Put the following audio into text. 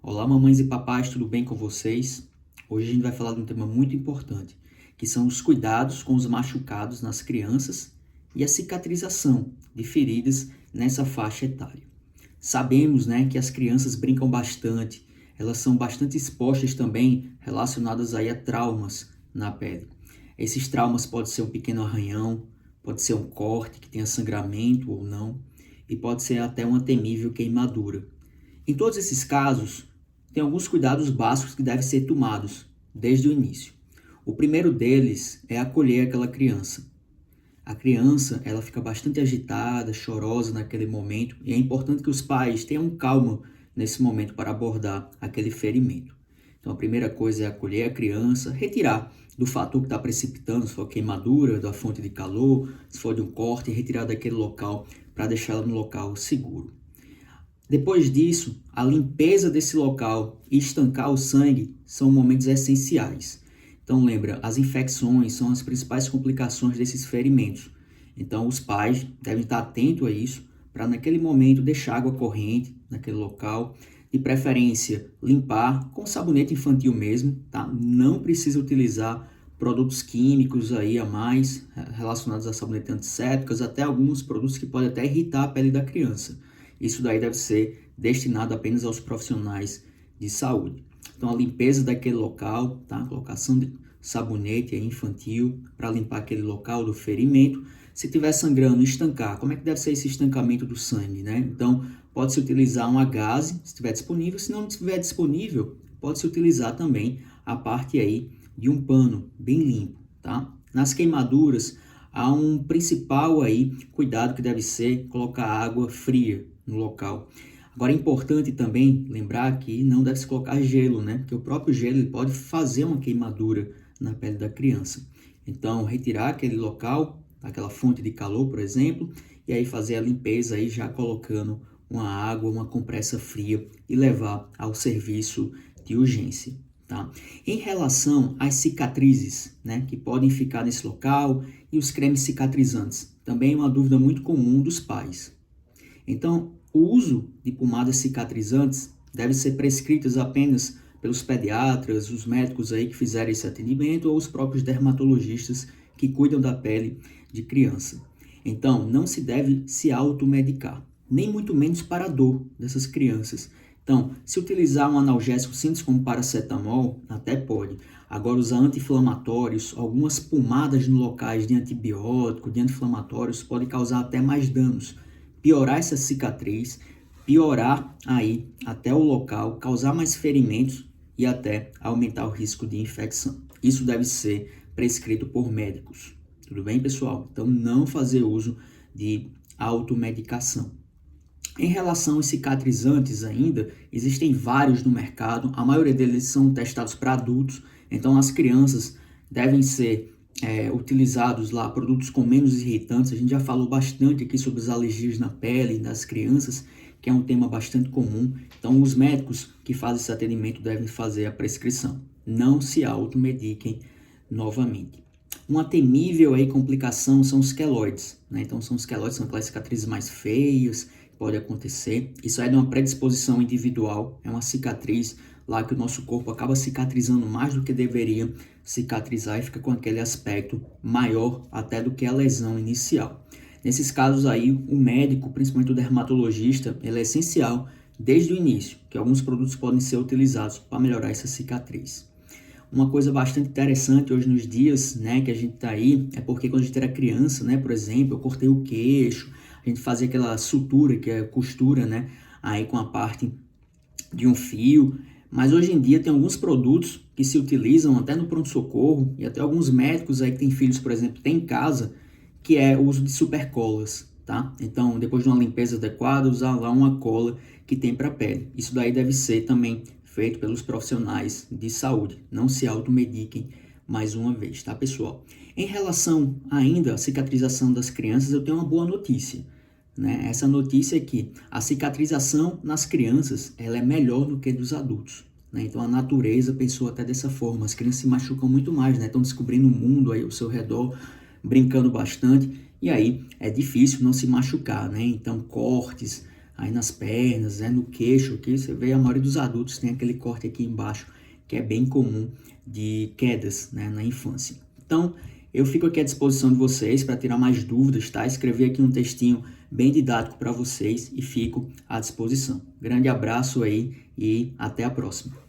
Olá, mamães e papais, tudo bem com vocês? Hoje a gente vai falar de um tema muito importante, que são os cuidados com os machucados nas crianças e a cicatrização de feridas nessa faixa etária. Sabemos, que as crianças brincam bastante, elas são bastante expostas também relacionadas aí a traumas na pele. Esses traumas podem ser um pequeno arranhão, pode ser um corte que tenha sangramento ou não, e pode ser até uma temível queimadura. Em todos esses casos, tem alguns cuidados básicos que devem ser tomados desde o início. O primeiro deles é acolher aquela criança. A criança, ela fica bastante agitada, chorosa naquele momento, e é importante que os pais tenham calma nesse momento para abordar aquele ferimento. Então, a primeira coisa é acolher a criança, retirar do fator que está precipitando, se for queimadura, da fonte de calor, se for de um corte, retirar daquele local para deixá-la no local seguro. Depois disso, a limpeza desse local e estancar o sangue são momentos essenciais. Então lembra, as infecções são as principais complicações desses ferimentos. Então os pais devem estar atentos a isso para naquele momento deixar água corrente naquele local, de preferência limpar com sabonete infantil mesmo, tá? Não precisa utilizar produtos químicos aí a mais relacionados a sabonete antissépticos, até alguns produtos que podem até irritar a pele da criança. Isso daí deve ser destinado apenas aos profissionais de saúde. Então, a limpeza daquele local, tá? Colocação de sabonete infantil para limpar aquele local do ferimento. Se estiver sangrando, estancar. Como é que deve ser esse estancamento do sangue, né? Então, pode-se utilizar uma gaze, se estiver disponível. Se não estiver disponível, pode-se utilizar também a parte aí de um pano bem limpo, tá? Nas queimaduras, há um principal aí cuidado que deve ser colocar água fria no local. Agora é importante também lembrar que não deve se colocar gelo, né? Porque o próprio gelo ele pode fazer uma queimadura na pele da criança. Então, retirar aquele local, aquela fonte de calor, por exemplo, e aí fazer a limpeza aí já colocando uma água, uma compressa fria e levar ao serviço de urgência. Tá? Em relação às cicatrizes, né, que podem ficar nesse local e os cremes cicatrizantes, também é uma dúvida muito comum dos pais. Então, o uso de pomadas cicatrizantes deve ser prescritas apenas pelos pediatras, os médicos aí que fizeram esse atendimento ou os próprios dermatologistas que cuidam da pele de criança. Então, não se deve se automedicar, nem muito menos para a dor dessas crianças. Então, se utilizar um analgésico simples como paracetamol, até pode. Agora, usar anti-inflamatórios, algumas pomadas no locais de antibiótico, de anti-inflamatórios, pode causar até mais danos. Piorar essa cicatriz, piorar aí até o local, causar mais ferimentos e até aumentar o risco de infecção. Isso deve ser prescrito por médicos. Tudo bem, pessoal? Então, não fazer uso de automedicação. Em relação aos cicatrizantes ainda, existem vários no mercado, a maioria deles são testados para adultos, então as crianças devem ser utilizados lá produtos com menos irritantes. A gente já falou bastante aqui sobre as alergias na pele das crianças, que é um tema bastante comum. Então, os médicos que fazem esse atendimento devem fazer a prescrição. Não se automediquem novamente. Uma temível aí complicação são os queloides, né? Então, são aquelas cicatrizes mais feias que pode acontecer. Isso é de uma predisposição individual, é uma cicatriz lá que o nosso corpo acaba cicatrizando mais do que deveria cicatrizar e fica com aquele aspecto maior até do que a lesão inicial. Nesses casos aí, o médico, principalmente o dermatologista, ele é essencial desde o início, que alguns produtos podem ser utilizados para melhorar essa cicatriz. Uma coisa bastante interessante hoje nos dias, né, que a gente tá aí, é porque quando a gente era criança, né, por exemplo, eu cortei o queixo, a gente fazia aquela sutura, que é costura, né, aí com a parte de um fio. Mas hoje em dia tem alguns produtos que se utilizam até no pronto-socorro e até alguns médicos aí que têm filhos, por exemplo, têm em casa, que é o uso de supercolas, tá? Então, depois de uma limpeza adequada, usar lá uma cola que tem para a pele. Isso daí deve ser também feito pelos profissionais de saúde. Não se automediquem mais uma vez, tá, pessoal? Em relação ainda à cicatrização das crianças, eu tenho uma boa notícia. Né? Essa notícia é que a cicatrização nas crianças ela é melhor do que dos adultos. Né? Então a natureza pensou até dessa forma. As crianças se machucam muito mais, né? Estão descobrindo o mundo aí ao seu redor, brincando bastante, e aí é difícil não se machucar. Né? Então cortes, aí nas pernas, no queixo, aqui você vê a maioria dos adultos tem aquele corte aqui embaixo, que é bem comum de quedas, né, na infância. Então, eu fico aqui à disposição de vocês para tirar mais dúvidas, tá? Escrevi aqui um textinho bem didático para vocês e fico à disposição. Grande abraço aí e até a próxima.